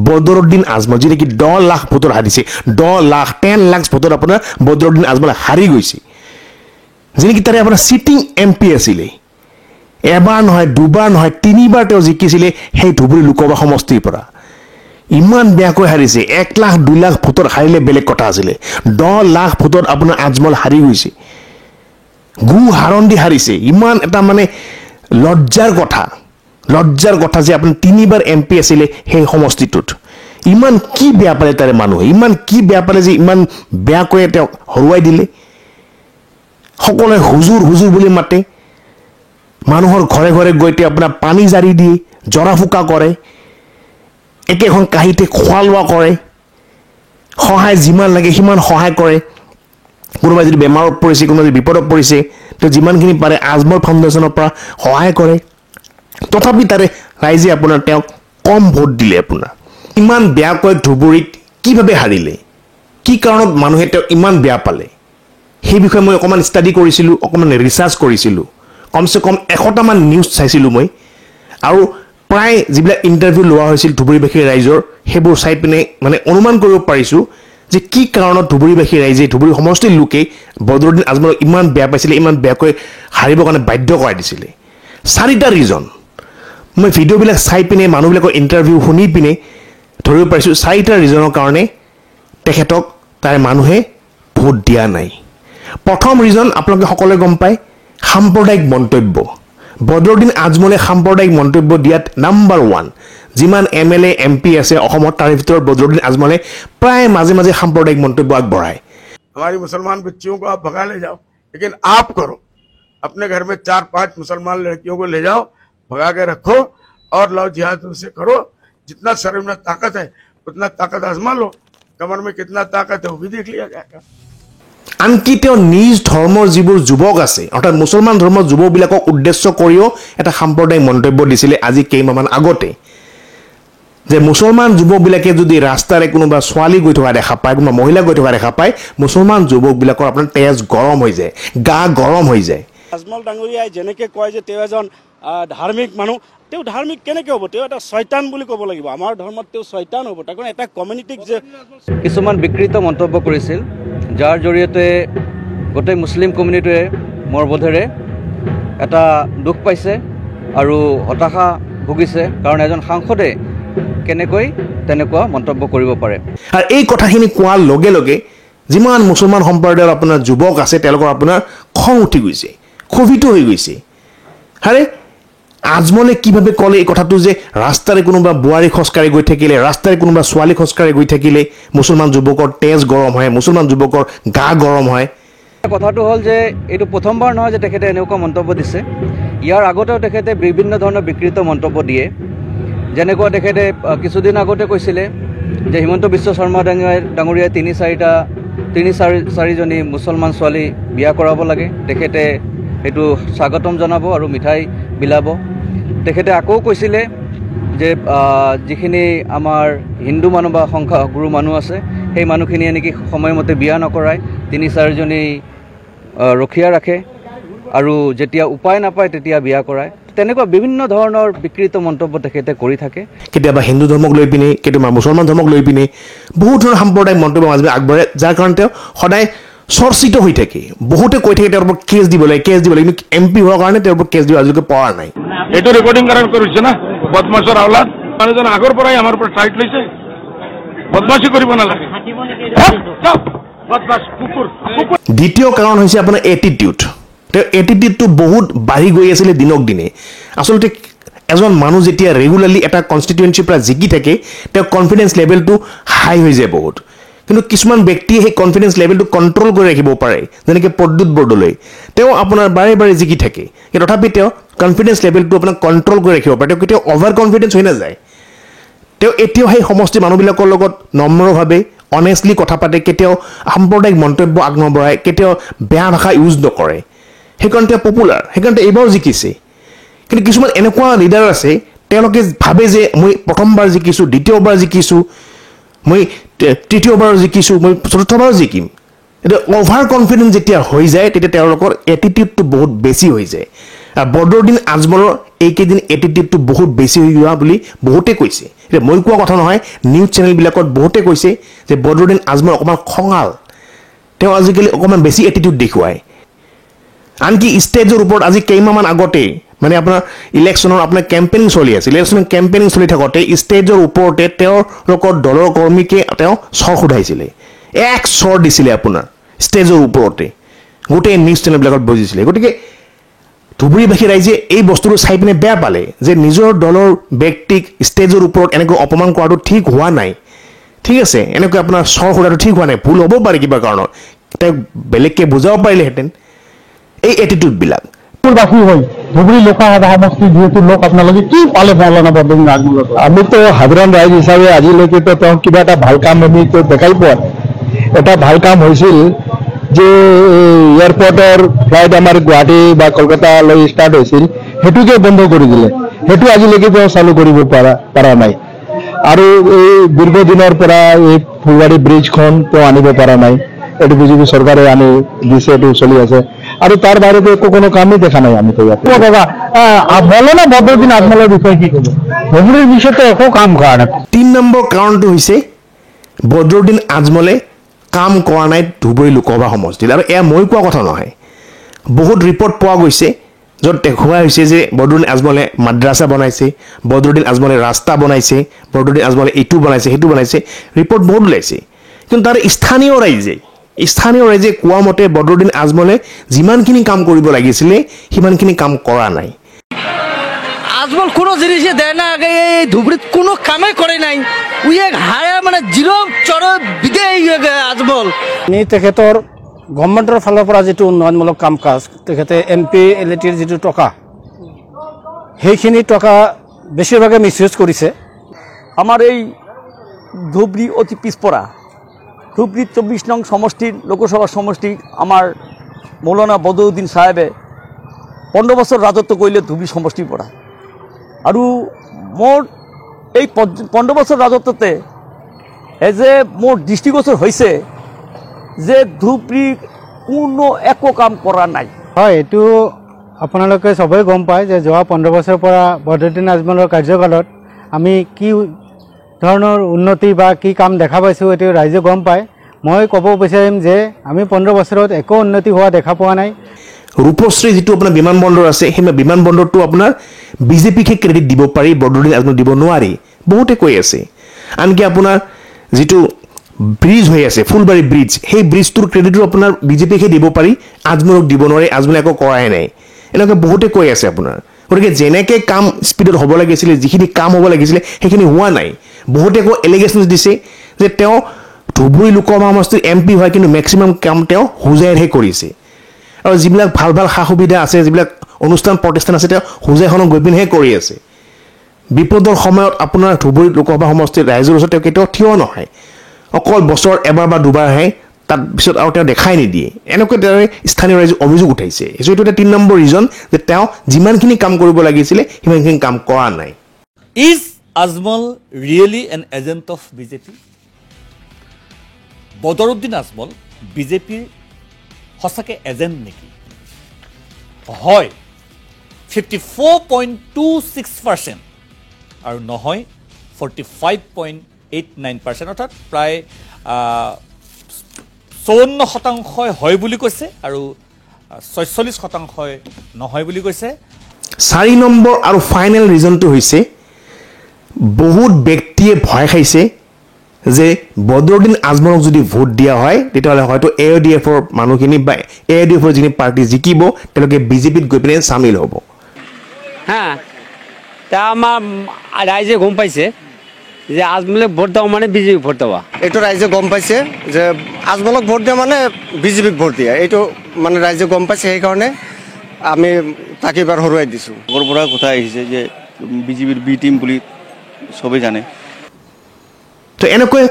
বদৰুদ্দিন আজমল যি নেকি 10 লাখ ভোটত হাৰিছে 10 লাখ ভোটত আপোনাৰ বদৰুদ্দিন আজমল হাৰি গৈছে যি নেকি তাৰে আপোনাৰ সিটিং এমপি আছিলে এবাৰ নহয় দুবাৰ নহয় তিনিবাৰ তেওঁ জিকিছিলে সেই ধুবুৰী লোকসভা সমষ্টিৰ পৰা ইমান বেয়াকৈ হাৰিছে 1 লাখ 2 লাখ ভোটত হাৰিলে বেলেগ কথা আছিলে 10 লাখ ভোটত আপোনাৰ আজমল হাৰি গৈছে গু হাৰণ দি হাৰিছে ইমান এটা মানে লজ্জাৰ কথা যে আপুনি তিনিবাৰ এমপি আছিলে সেই সমষ্টিটোত ইমান কি বেয়া পালে তাৰে মানুহে ইমান কি বেয়া পালে যে ইমান বেয়াকৈ তেওঁ হৰুৱাই দিলে সকলোৱে হুজুৰ বুলি মাতে মানুহৰ ঘৰে ঘৰে গৈ তেওঁ আপোনাৰ পানী জাৰি দিয়ে জৰা ফুকা কৰে একেখন কাহিতে খোৱা লোৱা কৰে সহায় যিমান লাগে সিমান সহায় কৰে কোনোবাই যদি বেমাৰত পৰিছে কোনোবাই বিপদত পৰিছে তো যিমানখিনি পাৰে আজমল ফাউণ্ডেশ্যনৰ পৰা সহায় কৰে তথাপি তাৰে ৰাইজে আপোনাৰ তেওঁক কম ভোট দিলে আপোনাৰ ইমান বেয়াকৈ ধুবুৰীত কিভাৱে হাৰিলে কি কাৰণত মানুহে তেওঁ ইমান বেয়া পালে সেই বিষয়ে মই অকণমান ষ্টাডি কৰিছিলোঁ অকণমান ৰিচাৰ্চ কৰিছিলোঁ কমচে কম 100টা মান নিউজ চাইছিলোঁ মই আৰু প্ৰায় যিবিলাক ইণ্টাৰভিউ লোৱা হৈছিল ধুবুৰীবাসী ৰাইজৰ সেইবোৰ চাই পিনে মানে অনুমান কৰিব পাৰিছোঁ যে কি কাৰণত ধুবুৰীবাসী ৰাইজে ধুবুৰী সমষ্টিৰ লোকে বদৰুদ্দিন আজমলক ইমান বেয়া পাইছিলে ইমান বেয়াকৈ হাৰিবৰ কাৰণে বাধ্য কৰাই দিছিলে 4টা ৰিজন মই ভিডিঅ'বিলাক চাই পিনে মানুহবিলাকৰ ইণ্টাৰভিউ শুনি পিনে ধৰিব পাৰিছোঁ 4টা ৰিজনৰ কাৰণে তেখেতক তাৰে মানুহে ভোট দিয়া নাই প্ৰথম ৰিজন আপোনালোকে সকলোৱে গম পায় সাম্প্ৰদায়িক মন্তব্য বদৰুদ্দিন আজমলে সাম্প্ৰদায়িক মন্তব্য দিয়াত নাম্বাৰ 1 যিমান এমএলএ এমপি আছে অসমত তাৰে ভিতৰত বদৰুদ্দিন আজমলে প্ৰায় মাজে মাজে সাম্প্ৰদায়িক মন্তব্য আগবঢ়ায় हमारी मुसलमान बच्चियों को आप भगा ले जाओ लेकिन आप करो अपने घर में 4-5 मुसलमान लड़कियों को ले जाओ भगा के रखो और लव जिहाद उनसे करो जितना शरीर में ताकत है उतना ताकत आजमा लो कमर में कितना ताकत है वो भी देख लिया जाएगा আনকি তেওঁ নিজ ধৰ্মৰ যিবোৰ যুৱক আছে অৰ্থাৎ মুছলমান ধৰ্মৰ যুৱকবিলাকক উদ্দেশ্য কৰিও এটা সাম্প্ৰদায়িক মন্তব্য দিছিলে আজি কেইমাহমান আগতে যে মুছলমান যুৱকবিলাকে যদি ৰাস্তাৰে কোনোবা ছোৱালী গৈ থকা দেখা পায় কোনোবা মহিলা গৈ থকা দেখা পায় মুছলমান যুৱকবিলাকৰ আপোনাৰ তেজ গৰম হৈ যায় গা গৰম হৈ যায় আজমল ডাঙৰীয়াই যেনেকৈ কয় যে তেওঁ এজন ধাৰ্মিক মানুহ তেওঁ ধাৰ্মিক কেনেকৈ হ'ব তেওঁ এটা শয়তান বুলি ক'ব লাগিব আমাৰ ধৰ্মত তেওঁ শয়তান হ'ব তাৰ কাৰণে এটা কমিউনিটিক যে কিছুমান বিকৃত মন্তব্য কৰিছিল যাৰ জৰিয়তে গোটেই মুছলিম কমিউনিটিয়ে মোৰ বোধেৰে এটা দুখ পাইছে আৰু হতাশা ভুগিছে কাৰণ এজন সাংসদে কেনেকৈ তেনেকুৱা মন্তব্য কৰিব পাৰে আৰু এই কথাখিনি কোৱাৰ লগে লগে যিমান মুছলমান সম্প্ৰদায়ৰ আপোনাৰ যুৱক আছে তেওঁলোকৰ আপোনাৰ খং উঠি গৈছে ক্ষোভিত হৈ গৈছে আৰে আজমলে কিভাৱে ক'লে এই কথাটো যে ৰাস্তাৰে কোনোবা বোৱাৰী খোজকাঢ়ি গৈ থাকিলে ৰাস্তাৰে কোনোবা ছোৱালী খোজকাঢ়ি গৈ থাকিলে মুছলমান যুৱকৰ তেজ গৰম হয় মুছলমান যুৱকৰ গা গৰম হয় কথাটো হ'ল যে এইটো প্ৰথমবাৰ নহয় যে তেখেতে এনেকুৱা মন্তব্য দিছে ইয়াৰ আগতেও তেখেতে বিভিন্ন ধৰণৰ বিকৃত মন্তব্য দিয়ে যেনেকুৱা তেখেতে কিছুদিন আগতে কৈছিলে যে হিমন্ত বিশ্ব শৰ্মা ডাঙৰীয়াই 3-4জনী মুছলমান ছোৱালী বিয়া কৰাব লাগে তেখেতে এইটো স্বাগতম জনাব আৰু মিঠাই বিলাব তেখেতে আকৌ কৈছিলে যে যিখিনি আমাৰ হিন্দু মানুহ বা সংখ্যাগুৰু মানুহ আছে সেই মানুহখিনিয়ে নেকি সময়মতে বিয়া নকৰায় 3-4জনী ৰখিয়া ৰাখে আৰু যেতিয়া উপায় নাপায় তেতিয়া বিয়া কৰায় তেনেকুৱা বিভিন্ন ধৰণৰ বিকৃত মন্তব্য তেখেতে কৰি থাকে কেতিয়াবা হিন্দু ধৰ্মক লৈ পিনে কেতিয়াবা মুছলমান ধৰ্মক লৈ পিনে বহুত ধৰণৰ সাম্প্ৰদায়িক মন্তব্য মাজে আগবঢ়ায় যাৰ কাৰণে তেওঁ সদায় চৰ্চিত হৈ থাকে বহুতে কৈ থাকে তেওঁৰ ওপৰত কেছ দিব লাগে কিন্তু এমপি হোৱাৰ কাৰণে তেওঁৰ ওপৰত কেছ দিব আজিলৈকে পৰা নাই এইটো ৰেকৰ্ডিং কৰিছে না বদমাছৰ আওলাদ মানুহজন আগৰ পৰাই আমাৰ পৰা টাইট লৈছে বদমাছি কৰিব নালাগে দ্বিতীয় কাৰণ হৈছে আপোনাৰ এটিটিউড তেওঁ এটিটিউডটো বহুত বাঢ়ি গৈ আছিলে দিনক দিনে আচলতে এজন মানুহ যেতিয়া ৰেগুলাৰলি এটা কনষ্টিটুৱেঞ্চিৰ পৰা জিকি থাকে তেওঁ কনফিডেন্স লেভেলটো হাই হৈ যায় বহুত কিন্তু কিছুমান ব্যক্তিয়ে সেই কনফিডেন্স লেভেলটো কণ্ট্ৰল কৰি ৰাখিব পাৰে যেনেকৈ প্ৰদ্যুৎ বৰদলৈ তেওঁ আপোনাৰ বাৰে বাৰে জিকি থাকে কিন্তু তথাপি তেওঁ কনফিডেন্স লেভেলটো আপোনাৰ কণ্ট্ৰল কৰি ৰাখিব পাৰে তেওঁ কেতিয়াও অভাৰ কনফিডেন্স হৈ নাযায় তেওঁ এতিয়াও সেই সমষ্টি মানুহবিলাকৰ লগত নম্ৰভাৱে অনেষ্টলি কথা পাতে কেতিয়াও সাম্প্ৰদায়িক মন্তব্য আগনবঢ়ায় কেতিয়াও বেয়া ভাষা ইউজ নকৰে সেইকাৰণে তেওঁ পপুলাৰ সেইকাৰণে এইবাৰো জিকিছে কিন্তু কিছুমান এনেকুৱা লিডাৰ আছে তেওঁলোকে ভাবে যে মই প্ৰথমবাৰ জিকিছোঁ দ্বিতীয়বাৰ জিকিছোঁ মই তৃতীয়বাৰ জিকিছোঁ মই চতুৰ্থবাৰ জিকিম এতিয়া অভাৰ কনফিডেন্স যেতিয়া হৈ যায় তেতিয়া তেওঁলোকৰ এটিটিউডটো বহুত বেছি হৈ যায় আৰু বদৰুদ্দিন আজমলৰ এইকেইদিন এটিটিউডটো বহুত বেছি হৈ যোৱা বুলি বহুতে কৈছে এতিয়া মই কোৱা কথা নহয়, নিউজ চেনেলবিলাকত বহুতে কৈছে যে বদৰুদ্দিন আজমল অকণমান খঙাল, তেওঁ আজিকালি অকণমান বেছি এটিটিউড দেখুৱায়। আনকি ষ্টেজৰ ওপৰত আজি কেইমাহমান আগতে মানে আপোনাৰ ইলেকশ্যনৰ আপোনাৰ কেম্পেইনিং চলি আছে, ইলেকশ্যনৰ কেম্পেইনিং চলি থাকোঁতে ষ্টেজৰ ওপৰতে তেওঁলোকৰ দলৰ কৰ্মীকে তেওঁ চৰ সোধাইছিলে, এক চৰ দিছিলে আপোনাৰ ষ্টেজৰ ওপৰতে, গোটেই নিউজ চেনেলবিলাকত বুজিছিলে। গতিকে ধুবুৰীবাসী ৰাইজে এই বস্তুটো চাই পিনে বেয়া পালে যে নিজৰ দলৰ ব্যক্তিক ষ্টেজৰ ওপৰত এনেকৈ অপমান কৰাটো ঠিক হোৱা নাই। ঠিক আছে, এনেকৈ আপোনাৰ চৰ সোধাটো ঠিক হোৱা নাই, ভুল হ'ব পাৰে কিবা কাৰণত, তেওঁক বেলেগকৈ বুজাব পাৰিলেহেঁতেন। এই এটিটিউডবিলাক বাসী হৈ ধুবুৰী লোকসভা সমষ্টিৰ যিহেতু লোক আপোনালোকে কি পালে মৌলানা বদৰুদ্দিন আজমলৰ পৰা? আমিতো সাধাৰণ ৰাইজ হিচাপে আজিলৈকেতো তেওঁক কিবা এটা ভাল কাম আমিতো দেখাই পোৱা নাই। এটা ভাল কাম হৈছিল যে এয়াৰপৰ্টৰ ফ্লাইট আমাৰ গুৱাহাটী বা কলকাতালৈ ষ্টাৰ্ট হৈছিল, সেইটোকে বন্ধ কৰি দিলে, সেইটো আজিলৈকে তেওঁ চালু কৰিব পৰা নাই। আৰু এই দীৰ্ঘদিনৰ পৰা এই ফুলবাৰী ব্ৰিজখন তেওঁ আনিব পৰা নাই, এইটো বিজেপি চৰকাৰে আনি দিছে, এইটো চলি আছে। আৰু তাৰ বাহিৰে একো কোনো কামেই দেখা নাই আমি ইয়াতে। দাদা মৌলানা বদৰুদ্দিন আজমলৰ বিষয়ে কি ক'ব? ধুবুৰীৰ বিষয়তে একো কাম কৰা নাই। 3 নম্বৰ কাৰণটো হৈছে বদৰুদ্দিন আজমলে কাম কৰা নাই ধুবুৰী লোকসভা সমষ্টিত। আৰু এয়া মই কোৱা কথা নহয়, বহুত ৰিপৰ্ট পোৱা গৈছে য'ত দেখুওৱা হৈছে যে বদৰুদ্দিন আজমলে মাদ্ৰাছা বনাইছে, বদৰুদ্দিন আজমলে ৰাস্তা বনাইছে, বদৰুদ্দিন আজমলে এইটো বনাইছে সেইটো বনাইছে, ৰিপৰ্ট বহুত ওলাইছে। কিন্তু তাৰ স্থানীয় ৰাইজে কোৱা মতে বদৰুদ্দিন আজমলে যিমানখিনি কাম কৰিব লাগিছিলে সিমানখিনি কাম কৰা নাই। আজমল কোনো জিনিসে দেয় না, আগে এই ধুবড়িত কোনো কামে করে নাই, উই এক হায়া মানে জিরো চর বিদে আজমল। তেখেতৰ গভৰ্ণমেণ্টৰ ফালৰ পৰা যিটো উন্নয়নমূলক কাম কাজ, তেখেতে MP LATৰ যিটো টকা, সেইখিনি টকা বেছিভাগে মিছইউজ কৰিছে। আমাৰ এই ধুবড়ী অতি পিছপৰা, ধুবড়ী 24 নং সমষ্টিৰ লোকসভা সমষ্টি আমাৰ মৌলানা বদৰুদ্দিন সাহেবে 15 বছৰ ৰাজত্ব কৰিলে ধুবড়ী সমষ্টিৰ পৰা। আৰু মোৰ এই 15 বছৰ ৰাজত্বতে মোৰ দৃষ্টিগোচৰ হৈছে যে ধুবড়ী কোনো একো কাম কৰা নাই। হয়, এইটো আপোনালোকে সবেই গম পায় যে যোৱা 15 বছৰৰ পৰা বদৰুদ্দিন আজমলৰ কাৰ্যকালত আমি কি ধৰণৰ উন্নতি বা কি কাম দেখা পাইছোঁ এইটো ৰাইজে গম পায়। মই ক'ব বিচাৰিম যে আমি 15 বছৰত একো উন্নতি হোৱা দেখা পোৱা নাই। ৰূপশ্ৰী যিটো আপোনাৰ বিমানবন্দৰ আছে, সেই বিমানবন্দৰটো আপোনাৰ বিজেপিকহে ক্ৰেডিট দিব পাৰি, বদৰুদ্দিন আজমলক দিব নোৱাৰি, বহুতে কৈ আছে। আনকি আপোনাৰ যিটো ব্ৰিজ হৈ আছে ফুলবাৰী ব্ৰিজ, সেই ব্ৰিজটোৰ ক্ৰেডিটো আপোনাৰ বিজেপিকহে দিব পাৰি, আজমলক দিব নোৱাৰি, আজমলে একো কৰাই নাই, এনেকৈ বহুতে কৈ আছে আপোনাৰ। গতিকে যেনেকৈ কাম স্পীডত হ'ব লাগিছিলে, যিখিনি কাম হ'ব লাগিছিলে সেইখিনি হোৱা নাই। বহুতে আকৌ এলিগেশ্যনছ দিছে যে তেওঁ ধুবুৰী লোকসভা সমষ্টিৰ MP হয়, কিন্তু মেক্সিমাম কাম তেওঁ হোজাইৰহে কৰিছে। আৰু যিবিলাক ভাল ভাল সা সুবিধা আছে, যিবিলাক অনুষ্ঠান প্ৰতিষ্ঠান আছে, তেওঁ হোজাইখনত গৈ পিনেহে কৰি আছে। বিপদৰ সময়ত আপোনাৰ ধুবুৰী লোকসভা সমষ্টিৰ ৰাইজৰ ওচৰত তেওঁ কেতিয়াও থিয় নহয়, অকল বছৰত এবাৰ বা দুবাৰহে, তাৰ পিছত আৰু তেওঁ দেখাই নিদিয়ে। এনেকৈ তেওঁ স্থানীয় ৰাইজে অভিযোগ উঠাইছে। এইটো এটা 3 নম্বৰ ৰিজন যে তেওঁ যিমানখিনি কাম কৰিব লাগিছিলে সিমানখিনি কাম কৰা নাই। Is Ajmal really N agent of BJP? Badruddin Ajmal বিজেপিৰ সঁচাকৈ এজেণ্ট নেকি? হয় 54.26% আৰু নহয় 45.89%, অৰ্থাৎ প্ৰায় 54% হয় বুলি কৈছে আৰু 46% নহয় বুলি কৈছে। 4 নম্বৰ আৰু ফাইনেল ৰিজনটো হৈছে বহুত ব্যক্তিয়ে ভয় খাইছে যে বদৰুদ্দিন আজমলক যদি ভোট দিয়া হয় তেতিয়াহ'লে হয়তো AUDFৰ মানুহখিনি বা AUDFৰ যিখিনি পাৰ্টি জিকিব তেওঁলোকে বিজেপিত গৈ পিনে চামিল হ'ব। তা আমাৰ ৰাইজে গম পাইছে যে আজমলক ভোট দেওয়া মানে বিজেপি ভোট দেওয়া। এইটো ৰাইজে গম পাইছে যে আজমলক ভোট দিয়া মানে বিজেপিক ভোট দিয়া, এইটো মানে ৰাইজে গম পাইছে, সেইকাৰণে আমি তাক এবাৰ হৰুৱাই দিছোঁ। আগৰ পৰা কথা আহিছে যে বিজেপিৰ বি টিম বুলি চবেই জানে। তো এনেকৈ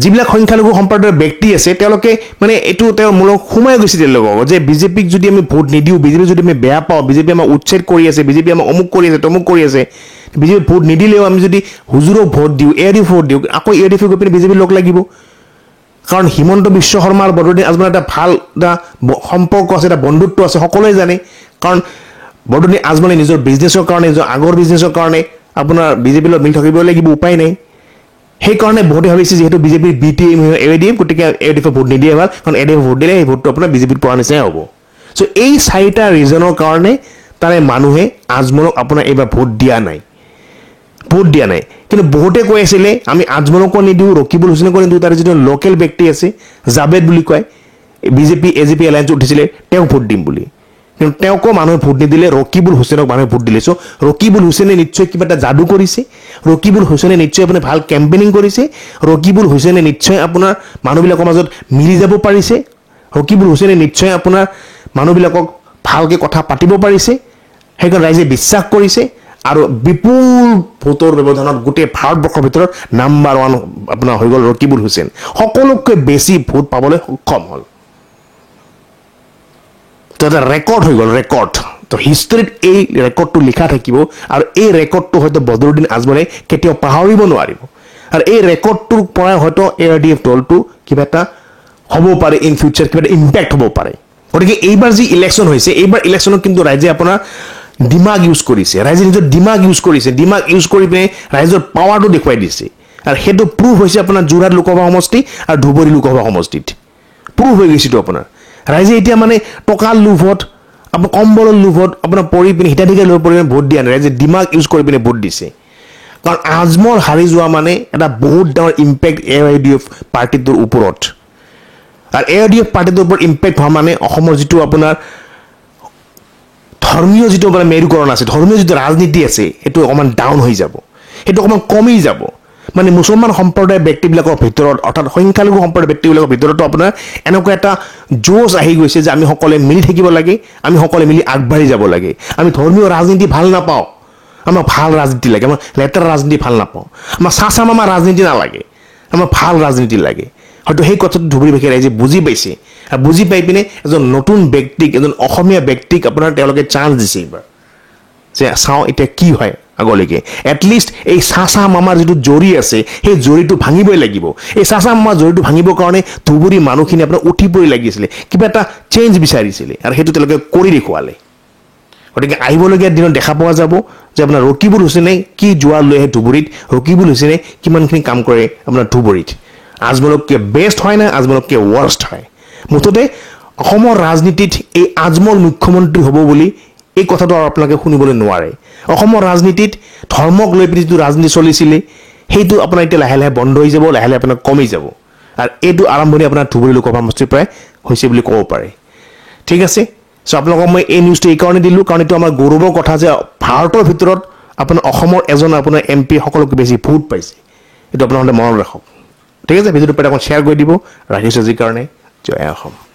যিবিলাক সংখ্যালঘু সম্প্ৰদায়ৰ ব্যক্তি আছে তেওঁলোকে মানে এইটো তেওঁৰ মূলত সোমাই গৈছে তেওঁলোকক যে বিজেপিক যদি আমি ভোট নিদিওঁ, বিজেপি যদি আমি বেয়া পাওঁ, বিজেপি আমাক উচ্ছেদ কৰি আছে, বিজেপি আমাক অমুক কৰি আছে তমুক কৰি আছে, বিজেপি ভোট নিদিলেও আমি যদি হুজুৰক ভোট দিওঁ, AUDF ভোট দিওঁ, আকৌ AUDF গৈ পিনে বিজেপিৰ লগ লাগিব। কাৰণ হিমন্ত বিশ্ব শৰ্মা আৰু বদৰুদ্দিন আজমলৰ এটা ভাল এটা সম্পৰ্ক আছে, এটা বন্ধুত্ব আছে, সকলোৱে জানে। কাৰণ বদৰুদ্দিন আজমলে নিজৰ বিজনেছৰ কাৰণে, নিজৰ আগৰ বিজনেছৰ কাৰণে আপোনাৰ বিজেপিৰ লগত মিলি থাকিব লাগিব, উপায় নাই। সেইকাৰণে বহুতে ভাবিছে যিহেতু বিজেপিৰ বি টি এম এৰি দিম, গতিকে AUDF ভোট নিদিয়ে ভাল, কাৰণ AUDF ভোট দিলে সেই ভোটটো আপোনাৰ বিজেপিত পৰা নিচিনাই হ'ব। চ' এই 4টা ৰিজনৰ কাৰণে তাৰে মানুহে আজমলক আপোনাৰ এইবাৰ ভোট দিয়া নাই। কিন্তু বহুতে কৈ আছিলে আমি আজমলকো নিদিওঁ, ৰকিবুল হুছেইনকো নিদিওঁ, তাৰ যিটো লোকেল ব্যক্তি আছে জাবেদ বুলি কয়, বিজেপি AGP এলায়েন্সত উঠিছিলে, তেওঁক ভোট দিম বুলি। কিন্তু তেওঁকো মানুহে ভোট নিদিলে, ৰকিবুল হুছেইনক মানুহে ভোট দিলে। চ' ৰকিবুল হুছেইনে নিশ্চয় কিবা এটা যাদু কৰিছে, ৰকিবুল হুছেইনে নিশ্চয় আপোনাৰ ভাল কেম্পেইনিং কৰিছে, ৰকিবুল হুছেইনে নিশ্চয় আপোনাৰ মানুহবিলাকৰ মাজত মিলি যাব পাৰিছে, ৰকিবুল হুছেইনে নিশ্চয় আপোনাৰ মানুহবিলাকক ভালকৈ কথা পাতিব পাৰিছে, সেইকাৰণে ৰাইজে বিশ্বাস কৰিছে আৰু বিপুল ভোটৰ ব্যৱধানত গোটেই ভাৰতবৰ্ষৰ ভিতৰত নাম্বাৰ 1 আপোনাৰ হৈ গ'ল ৰকিবুল হুছেইন, সকলোতকৈ বেছি ভোট পাবলৈ সক্ষম হ'ল। তো এটা ৰেকৰ্ড হৈ গ'ল, ৰেকৰ্ড। তো হিষ্ট্ৰীত এই ৰেকৰ্ডটো লিখা থাকিব আৰু এই ৰেকৰ্ডটো হয়তো বদৰুদ্দিন আজমলে কেতিয়াও পাহৰিব নোৱাৰিব। আৰু এই ৰেকৰ্ডটোৰ পৰাই হয়তো ARDF দলটো কিবা এটা হ'ব পাৰে, ইন ফিউচাৰ কিবা এটা ইম্পেক্ট হ'ব পাৰে। গতিকে এইবাৰ যি ইলেকশ্যন হৈছে, এইবাৰ ইলেকশ্যনত কিন্তু ৰাইজে আপোনাৰ দিমাগ ইউজ কৰিছে, ৰাইজে নিজৰ দিমাগ ইউজ কৰিছে, দিমাগ ইউজ কৰি পিনে ৰাইজৰ পাৱাৰটো দেখুৱাই দিছে। আৰু সেইটো প্ৰুভ হৈছে আপোনাৰ যোৰহাট লোকসভা সমষ্টি আৰু ধুবুৰী লোকসভা সমষ্টিত প্ৰুভ হৈ গৈছেতো আপোনাৰ। ৰাইজে এতিয়া মানে টকাৰ লোভত, আপোনাৰ কম্বলৰ লোভত আপোনাৰ পৰি পিনে হিতাধিকাৰী লৈ পৰি পিনে ভোট দিয়া নাই, ৰাইজে দিমাগ ইউজ কৰি পিনে ভোট দিছে। কাৰণ আজমল হাৰি যোৱা মানে এটা বহুত ডাঙৰ ইম্পেক্ট AIUDF পাৰ্টিটোৰ ওপৰত। আৰু AIUDF পাৰ্টিটোৰ ওপৰত ইম্পেক্ট হোৱা মানে অসমৰ যিটো আপোনাৰ ধৰ্মীয় যিটো আপোনাৰ মেৰুকৰণ আছে, ধৰ্মীয় যিটো ৰাজনীতি আছে, সেইটো অকণমান ডাউন হৈ যাব, সেইটো অকণমান কমি যাব। মানে মুছলমান সম্প্ৰদায়ৰ ব্যক্তিবিলাকৰ ভিতৰত, অৰ্থাৎ সংখ্যালঘু সম্প্ৰদায়ৰ ব্যক্তিবিলাকৰ ভিতৰতো আপোনাৰ এনেকুৱা এটা জোচ আহি গৈছে যে আমি সকলোৱে মিলি থাকিব লাগে, আমি সকলোৱে মিলি আগবাঢ়ি যাব লাগে। আমি ধৰ্মীয় ৰাজনীতি ভাল নাপাওঁ, আমাক ভাল ৰাজনীতি লাগে, আমাৰ লেতেৰা ৰাজনীতি ভাল নাপাওঁ, আমাৰ চাচা মামা ৰাজনীতি নালাগে, আমাৰ ভাল ৰাজনীতি লাগে। হয়তো সেই কথাটো ধুবুৰীবাসী ৰাইজে বুজি পাইছে, আৰু বুজি পাই পিনে এজন নতুন ব্যক্তিক, এজন অসমীয়া ব্যক্তিক আপোনাৰ তেওঁলোকে চান্স দিছে এইবাৰ, যে চাওঁ এতিয়া কি হয় আগলৈকে। এটলিষ্ট এই চাচা মামাৰ যিটো জৰি আছে, সেই জৰিটো ভাঙিবই লাগিব। এই চাচা মামাৰ জৰিটো ভাঙিবৰ কাৰণে ধুবুৰী মানুহখিনি আপোনাৰ উঠি পৰি লাগিছিলে, কিবা এটা চেঞ্জ বিচাৰিছিলে, আৰু সেইটো তেওঁলোকে কৰি দেখুৱালে। গতিকে আহিবলগীয়া দিনত দেখা পোৱা যাব যে আপোনাৰ ৰকিবুল হুছেইনে কি জোৱাৰ লৈ আহে ধুবুৰীত, ৰকিবুল হুছেইনে কিমানখিনি কাম কৰে আপোনাৰ ধুবুৰীত। আজমলতকৈ বেষ্ট হয় না আজমলতকৈ ৱৰ্ষ্ট হয়। মুঠতে অসমৰ ৰাজনীতিত এই আজমল মুখ্যমন্ত্ৰী হ'ব বুলি এই কথাটো আৰু আপোনালোকে শুনিবলৈ নোৱাৰে। অসমৰ ৰাজনীতিত ধৰ্মক লৈ পিনে যিটো ৰাজনীতি চলিছিলে, সেইটো আপোনাৰ এতিয়া লাহে লাহে বন্ধ হৈ যাব, লাহে লাহে আপোনাৰ কমি যাব। আৰু এইটো আৰম্ভণি আপোনাৰ ধুবুৰী লোকসভা সমষ্টিৰ পৰাই হৈছে বুলি ক'ব পাৰে। ঠিক আছে, চ' আপোনালোকক মই এই নিউজটো এইকাৰণে দিলোঁ, কাৰণ এইটো আমাৰ গৌৰৱৰ কথা যে ভাৰতৰ ভিতৰত আপোনাৰ অসমৰ এজন আপোনাৰ MP সকলোতকৈ বেছি ভোট পাইছে। এইটো আপোনালোকে মনত ৰাখক। ঠিক আছে, ভিডিঅ'টো পাৰে অকণ শ্বেয়াৰ কৰি দিব। ৰাখিছোঁ আজিৰ কাৰণে, জয় অসম।